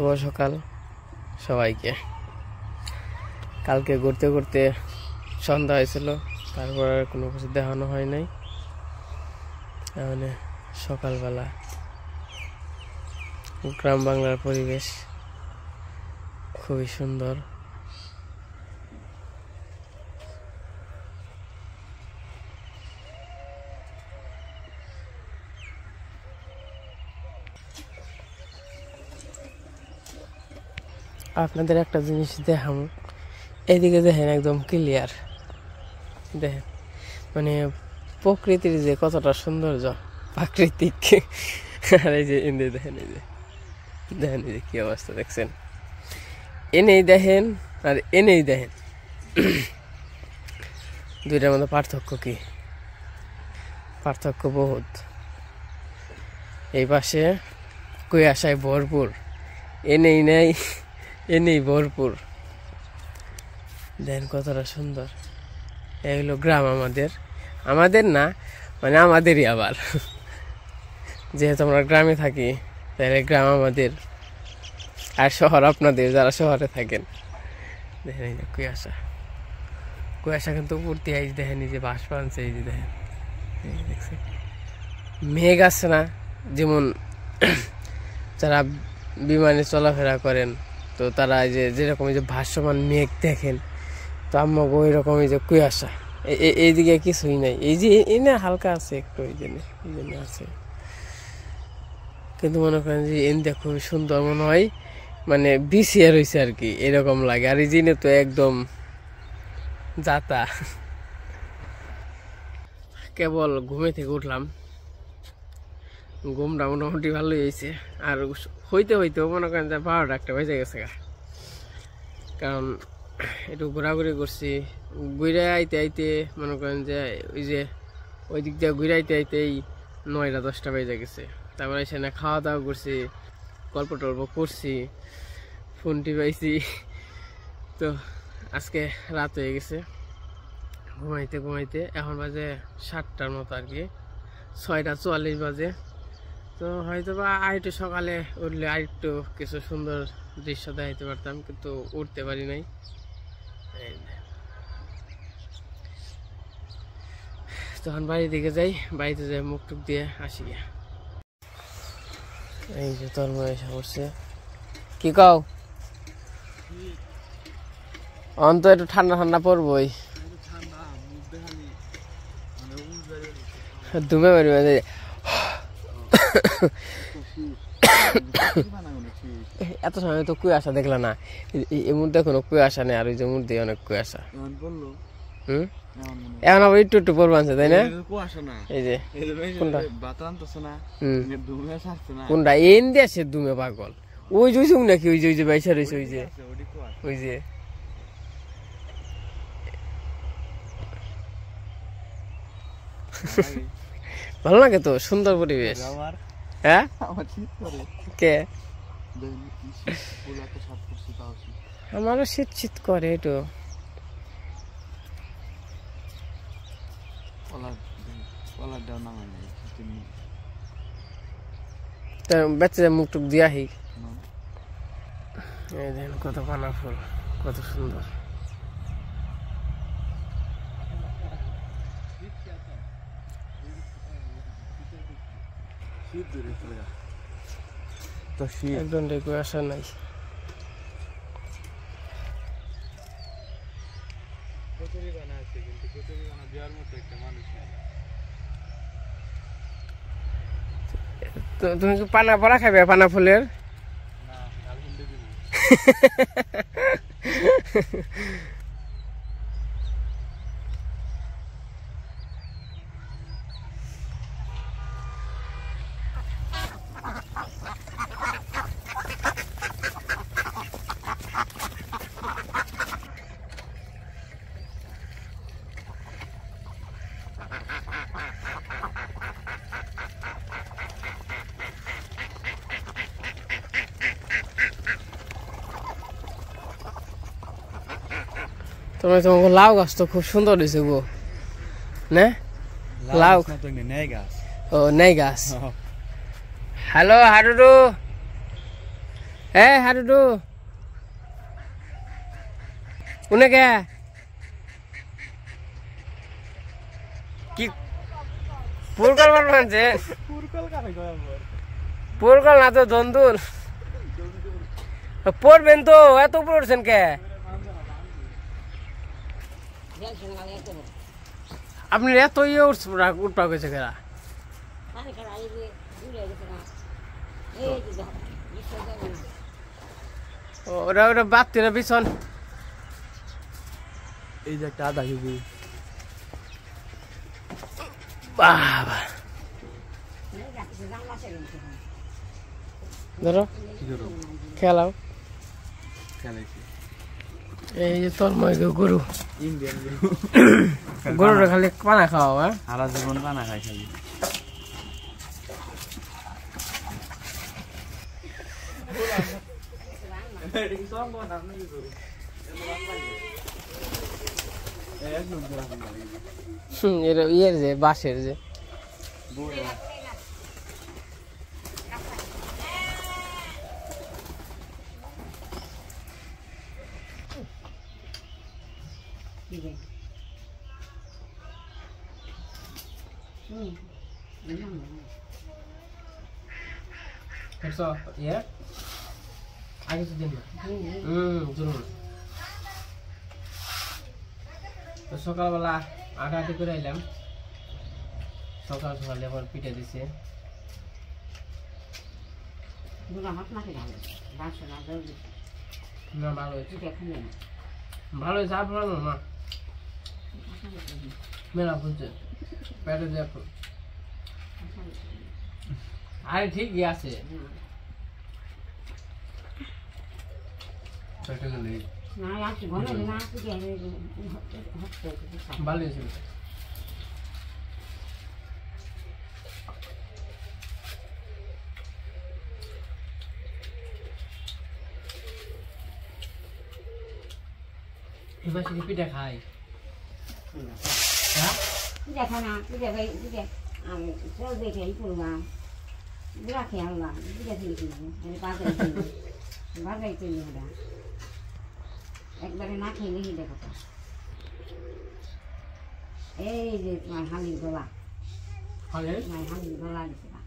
শুভ সকাল সবাইকে। কালকে ঘুরতে ঘুরতে সন্ধ্যা হয়েছিল, তারপর আর কোনো কিছু দেখানো হয় নাই। মানে সকালবেলা গ্রাম বাংলার পরিবেশ খুবই সুন্দর। আপনাদের একটা জিনিস দেখাম, এইদিকে দেখেন একদম ক্লিয়ার, দেখেন মানে প্রকৃতির যে কতটা সৌন্দর্য, প্রাকৃতিক। আর এই যে এনে দেখেন, এই যে দেখেন, এই যে কি অবস্থা দেখছেন, এনেই দেখেন আর এনেই দেখেন, দুইটার মধ্যে পার্থক্য কি? পার্থক্য বহুত। এই পাশে কুয়াশায় ভরপুর, এনেই নেই, এনেই ভরপুর। দেখেন কতটা সুন্দর। এগুলো গ্রাম আমাদের, আমাদের না মানে আমাদেরই আবার, যেহেতু আমরা গ্রামে থাকি তাহলে গ্রাম আমাদের, আর শহর আপনাদের যারা শহরে থাকেন। দেখেন এই যে কুয়াশা, কুয়াশা কিন্তু উঠতে আইজ দেখেন, এই যে বাস পানছে, এই যে দেখেন দেখছেন মেঘ আছে না, যেমন যারা বিমানে চলাফেরা করেন তো তারা এই যে যেরকম এই যে ভাসমান মেঘ দেখেন, তো আমাকে ওই রকম এই যে কুয়াশা, এইদিকে কিছুই নাই, এই যে এনে হালকা আছে একটু, এই জন্য আছে। কিন্তু মনে করেন যে এনটা খুবই সুন্দর মনে হয়, মানে বিছিয়ে রয়েছে আর কি, এরকম লাগে। আর এই জিনে তো একদম যাতা। কেবল ঘুমে থেকে উঠলাম, ঘুমটা মোটামুটি ভালোই হয়েছে। আর হইতে হইতেও মনে করেন যে 12টা একটা বেজে গেছে, কারণ একটু ঘোরাঘুরি করছি। ঘুরে আইতে আইতে মনে করেন যে ওই যে ওই দিক দিয়ে ঘুরে আইতে আইতেই 9টা 10টা বেজে গেছে। তারপরে সেখানে খাওয়া দাওয়া করছি, গল্প টল্প করছি, ফোন টিপাইছি। তো আজকে রাত হয়ে গেছে, ঘুমাইতে ঘুমাইতে এখন বাজে 7টার মতো আর কি, 6টা 44 বাজে। তো হয়তো বা আরেকটু সকালে উঠলে আরেকটু কিছু সুন্দর দৃশ্য দেখাইতে পারতাম, কিন্তু উঠতে পারি নাই। তখন বাড়ির দিকে যাই, বাড়িতে যাই মুখ টুক দিয়ে আসি। এই যে তন্ময় এসে পড়ছে। কি কও? অন্ত একটু ঠান্ডা ঠান্ডা পড়বই, ধুমে বাড়ি এত সময় তো কুয়াশা দেখলা না, এই মুহূর্তে কোনো কুয়াশা নেই, আর ওই যে মুহূর্তে অনেক কুয়াশা। এখন আবার একটু একটু পড়বো আনছে, তাই না? এই যে কোনটা এন দিয়ে আসে দুমে পাগল, ওই যে নাকি ওই যে বাইসা রয়েছে, ওই যে ভালো লাগে তো, সুন্দর পরিবেশ। হ্যাঁ কে? আমারও শীত শীত করে একটু। বাচ্চাদের মুখ টুক দিয়ে আহি। এই দেখেন কত পানা ফুল, কত সুন্দর। একদম কুয়াশা নাই। তুমি কি পানা পড়া খাবে? পানা ফুলের তোমার লাউ গাছ তো খুব সুন্দর হয়েছে গো, না? লাউ ও নেই গাছ। হ্যালো হাডুডু, হাডুডু উনে কে কি পুরকল মানছে পুরকল না তো দন্দুর পড়বেন তো এত পড়ছেন কে আপনি এত ইয়ে উঠপা গেছে কেরা ওরা ওরা বাপতি না পিছন এই যে একটা আধা কেজি বাবা ধরো খেলাও এই যে তোর ময় গরু ইন্ডিয়ান গরুটা খালি পানা খাওয়া হ্যাঁ সারা জীবন পানা খাই খালি ইয়ের যে বাঁশের যে আগে তো দিন না তো সকালবেলা আটাআটি করে এলাম সকাল সকালে আবার পিঠে দিছে না ভালো হয়েছে ভালো হয়েছে আর ভালো না মেলা ফুলছে পেটে দেখো আরে ঠিকই আছে ভালো হয়েছে এবার শুধু পিঠা খাই পিঠা খানা পিঠা খাই পিঠা আমি চল দেখে করলাম বুড়া খেয়ে আনলাম পিঠা খেয়ে কিনবো বাজারে কিনবো বাজারে কিনবো ওটা একবারে না খেয়ে নিয়ে দেখো এই যে তোমার হালির গলা তোমার হালির গলা দিছে না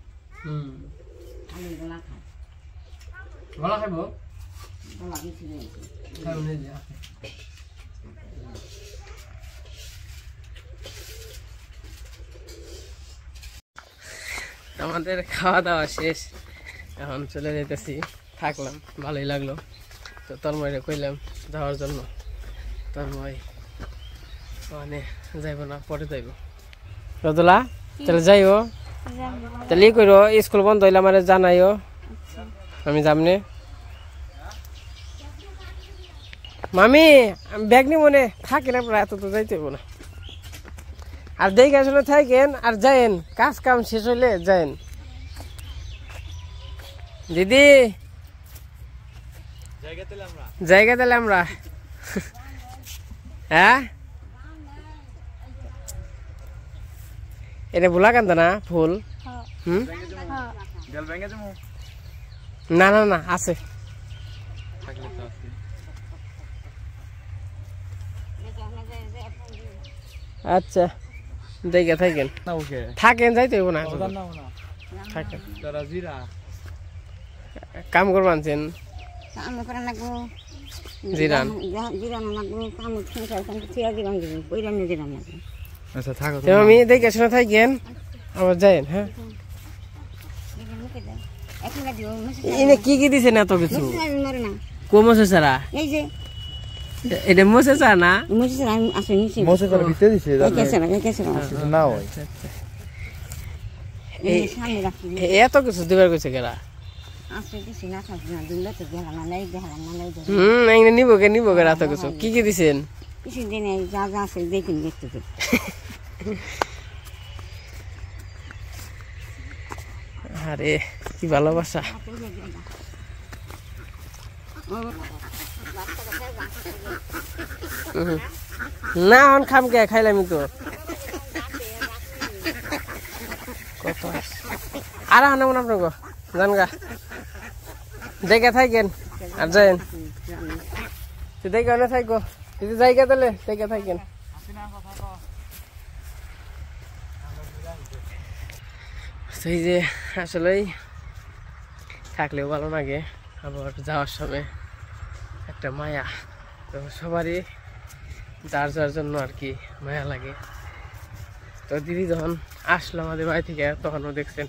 হালির গলা খায় গলা খাইব গলা বেশি আমাদের খাওয়া দাওয়া শেষ এখন চলে যেতেছি থাকলাম ভালোই লাগলো তো তন্ময়রে কইলাম যাওয়ার জন্য তন্ময় মানে যাইব না পরে যাইব রদুলা তাহলে যাইও তাহলে ই করো স্কুল বন্ধ হইলে আমার জানাইও আমি যামনে মামি ব্যাগ নি মনে থাকি না প্রায় এত তো যাইতে হইব না আর দেখে আসলে থাকেন আর যাইন কাজ কাম শেষ হইলে যাইন দিদি জায়গা দিলে আমরা হ্যাঁ এটা ভোলা কান্দ না ফুল না না না আছে আচ্ছা দেখে থাকেন থাকেন যাইতে হইব না থাকেন কাম করবানছেন কাম করা লাগবো জিরান জিরানো লাগবো কাম থিয়া দিলাম দিব বইরান দিলাম লাগবো আচ্ছা থাকো আমি দেখে শুনে থাকেন আবার যাইন হ্যাঁ এনে কি কি দিছেন এত কিছু কো মশে সারা এই যে এটা মশে চা না মশে সারা আছে নিচে মশে করে ভিতরে দিছে কেসে না হয় এই সামনে রাখি এত কিছু দিবার কইছে কেরা আছে কিছু না থাকি না দিলে তো গেলাম না নাই গেলাম না নাই এনে নিব কে এত কিছু কি কি দিছেন কিছু দিনে যা যা আছে দেখিন দেখতে আরে কি ভালোবাসা না এখন খাম কে খাইলামই তো কত আর আনা মনে আপনার জানগা দেখে থাকেন আর যাইন দেখে অনেক থাকো যদি জায়গা তাহলে দেখে থাকেন সেই যে আসলেই থাকলেও ভালো লাগে আবার যাওয়ার সময় একটা মায়া তো সবারই যার যার জন্য আর কি মায়া লাগে তো দিদি যখন আসলো আমাদের বাড়ি থেকে তখনও দেখছেন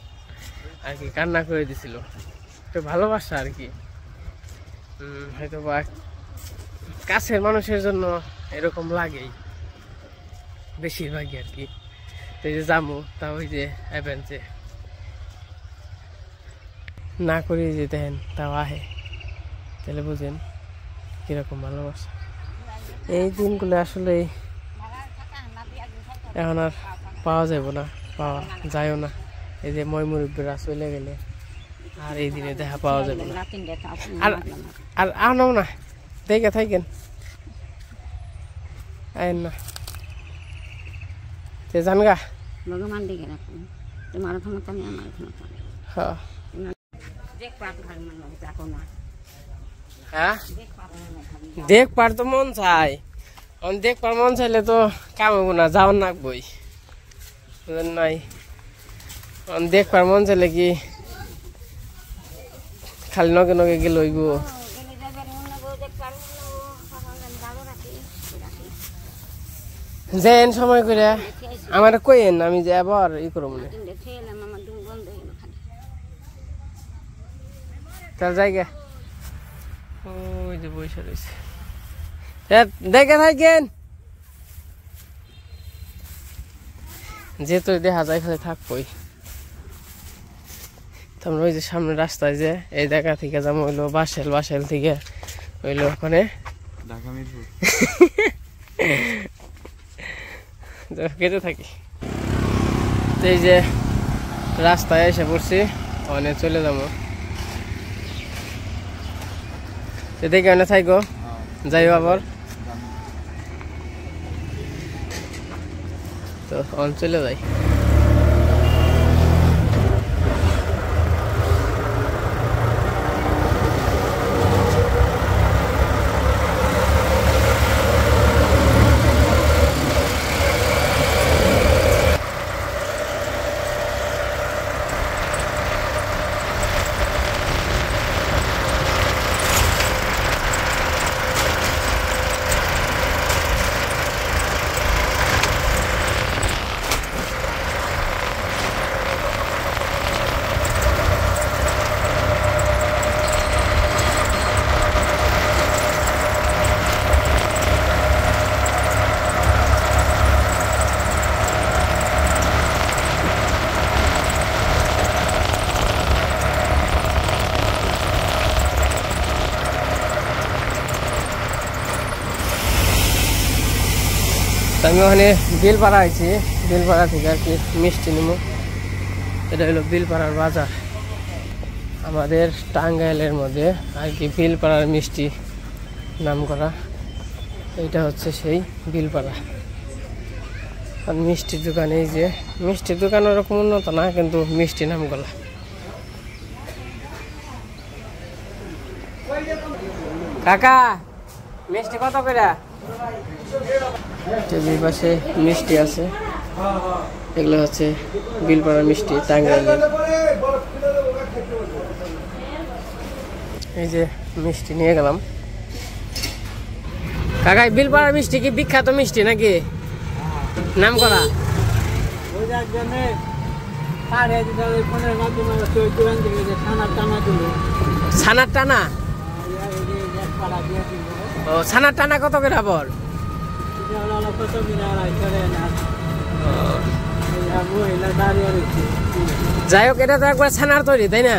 আর কি কান্না করে দিছিল তো ভালোবাসা আর কি হয়তো বা কাছের মানুষের জন্য এরকম লাগেই বেশিরভাগই আর কি তো এই যে যাবো তা ওই যে অ্যাভেঞ্চে না করে যে দেখেন তাও আহে তাহলে বুঝেন কিরকম ভালোবাসা এই দিনগুলো আসলে এখন আর পাওয়া যাবে না পাওয়া যায়ও না এই যে ময়মুরব্বীরা চলে গেলে আর এই দিনে দেখা পাওয়া যাবে না আর আর আনো না দেখে থাকেন আইন না তে জানগা ভগবান দেখে রাখুন তোমার ক্ষমতা নেই আমার ক্ষমতা নেই হ্যাঁ হ্যাঁ দেখ পার তো মন চাই দেখ পার মন চাইলে তো কাম হবো না যাওয়ার নাকবই নাই দেখ পার মন চাইলে কি খালি নগে নগে গেল হইব যেন সময় করে আমার কইেন আমি যে আবার ই করব না তাহলে জায়গা ওই যে বসে রয়েছে দেখে থাকেন যেহেতু দেখা যায় খালি থাকবই তোমরা ওই যে সামনে রাস্তায় যে এই জায়গা থেকে যাবো হইলো বাসেল থেকে হইলো ওখানে কেটে থাকি তো এই যে রাস্তায় এসে পড়ছি ওখানে চলে যাবো দেখে অনেক থাকো যাইও আবার তো চলে যাই আমি ওখানে বিলপাড়া আছি বিলপাড়া থেকে আর কি মিষ্টি নিব এটা হলো বিলপাড়ার বাজার আমাদের টাঙ্গাইলের মধ্যে আর কি বিলপাড়ার মিষ্টি নাম করা এটা হচ্ছে সেই বিলপাড়া আর মিষ্টির দোকানে এই যে মিষ্টির দোকান ওরকম উন্নত না কিন্তু মিষ্টি নাম গলা কাকা মিষ্টি কত করে টেবিল পাশে মিষ্টি আছে এগুলো হচ্ছে বিলপাড়ার মিষ্টি টাঙ্গাইলের এই যে মিষ্টি নিয়ে গেলাম কাকা বিলপাড়ার মিষ্টি কি বিখ্যাত মিষ্টি নাকি নাম করা ছানার টানা ও ছানার টানা কত করে আবার যাই হোক এটা তো একবার ছানার তৈরি তাই না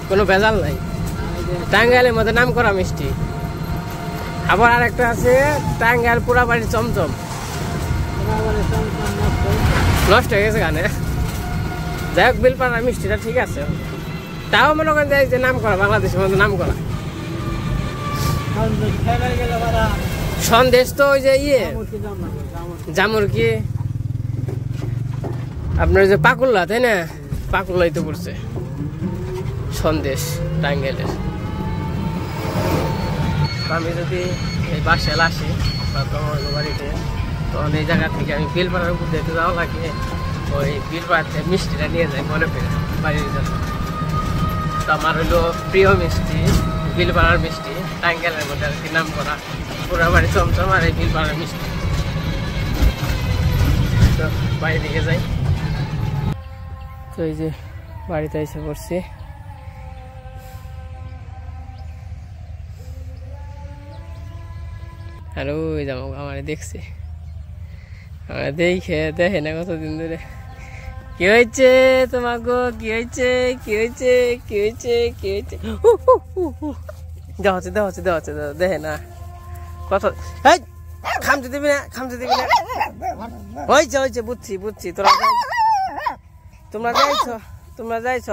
কোনো ভেজাল নাই টাঙ্গাইলের মধ্যে নাম করা মিষ্টি আবার আরেকটা আছে টাঙ্গাইল পুরা বাড়ির চমচম নষ্ট হয়ে গেছে গানে যাই হোক বিলপাড়ার মিষ্টিটা ঠিক আছে তাও মনে করেন যে নাম করা বাংলাদেশের মধ্যে নাম করা সন্দেশ তো ওই যে ইয়ে জামুর কি আপনার যে পাকুল্লা তাই না পাকুল্লাই তো পড়ছে সন্দেশ টাঙ্গাইলের। আমি যদি এই বাসে আসি বা তোমার বাড়িতে, তখন এই জায়গা থেকে আমি বিলপাড়ার উপর দেখতে যাওয়া লাগে, ওই বিলপাড়াতে মিষ্টিটা নিয়ে যাই মনে করে বাড়ির জন্য। তো আমার হইলো প্রিয় মিষ্টি বিলপাড়ার মিষ্টি, টাঙ্গাইলের মধ্যে আর কি নাম করা, পুরা বাড়ি চমচম আর এই বিলপাড়ার মিষ্টি। তো বাড়ি দিকে যাই। তো এই যে বাড়িতে এসে পড়ছি। আর ওই যাবো আমার দেখছি, আমার দেখে না কতদিন ধরে। কি হয়েছে তোমার গো, কি হয়েছে, কি হয়েছে, কি হয়েছে, কি হয়েছে? দেওয়া হচ্ছে দেখে না কত। খামতে দিবি না, খামতে দিবি না। হয়েছে বুঝছি। তোমরা যাইছ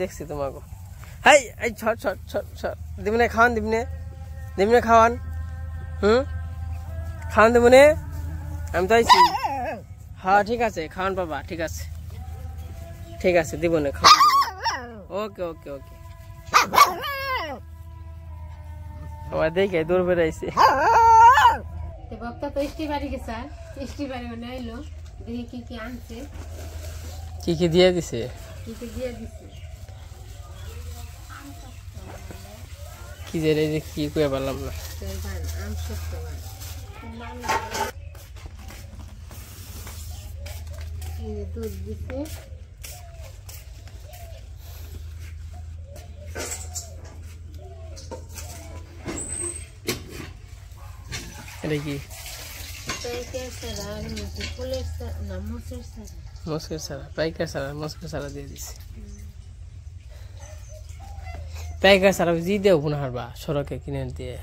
দেখছি তোমাকে। এই ছট দিবি না, খাওয়ান দিবি না খাওয়ান। খাওয়ান দেবো নে, আমি তো আইছি। হ্যাঁ ঠিক আছে, খাওয়ান পাবা, ঠিক আছে দিব না, খাওয়ান ওকে। আমার দেখে দূর বেড়াইছে। বক্তা তো বাড়ি গেছে, বাড়ি মানে আইলো, দেখি কি আনছে, কি দিয়ে দিছে, কি যে কি কয়ে পারলাম না। দুধ দিছে, এটা কি মস্কের সারা, পাইকার সারা, মস্কের সারা দিয়ে দিছে। পাইকার সারা জি দেও পুনঃ হারবা সড়কে কিনে দিয়ে।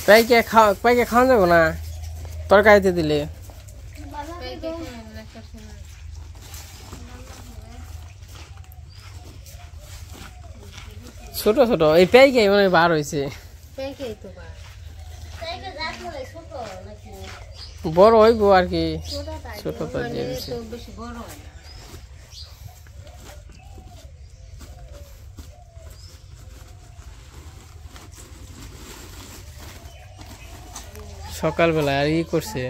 পাইকে খাওয়া যাবো না, তরকারিতে দিলে। ছোট এই পাইকে মানে বার হয়েছে, বড় হইব আর কি, ছোট তো দিয়ে দিছে। সকালবেলা আর ই করছে,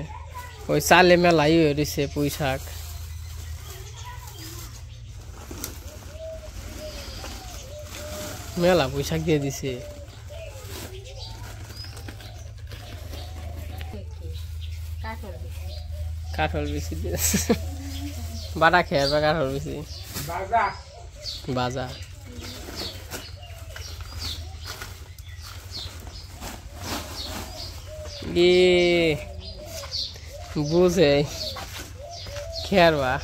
ওই চালে মেলাই হয়ে রয়েছে পুঁই শাক। মেলা পুঁই শাক দিয়ে দিছে। কাঠল বেশি দিয়েছে, বাটা খেয়ে বা কাঠল বেশি বাজা। বুঝে খেয়ারবা।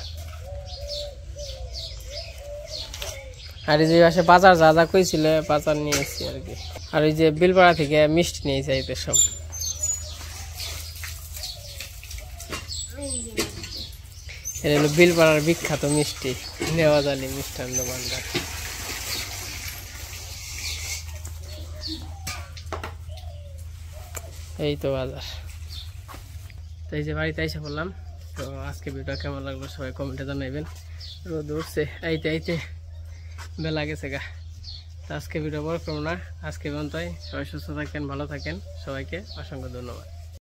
আর এই যে পাশে বাজার যা কইছিল বাজার নিয়েছি আর কি। আর ওই যে বিলপাড়া থেকে মিষ্টি নিয়েছি এদের সব। এটা হলো বিলপাড়ার বিখ্যাত মিষ্টি, নেওয়াজালি মিষ্টান্ন ভান্ডার। এই তো বাজার। তো এই যে বাড়িতে এসে বললাম। তো আজকে ভিডিও কেমন লাগলো সবাই কমেন্টে জানাইবেন। রোদ উঠছে আইতে বেলা গেছে গা। তো আজকে ভিডিও বড় করবো না, আজকে পর্যন্তই। সবাই সুস্থ থাকেন, ভালো থাকেন, সবাইকে অসংখ্য ধন্যবাদ।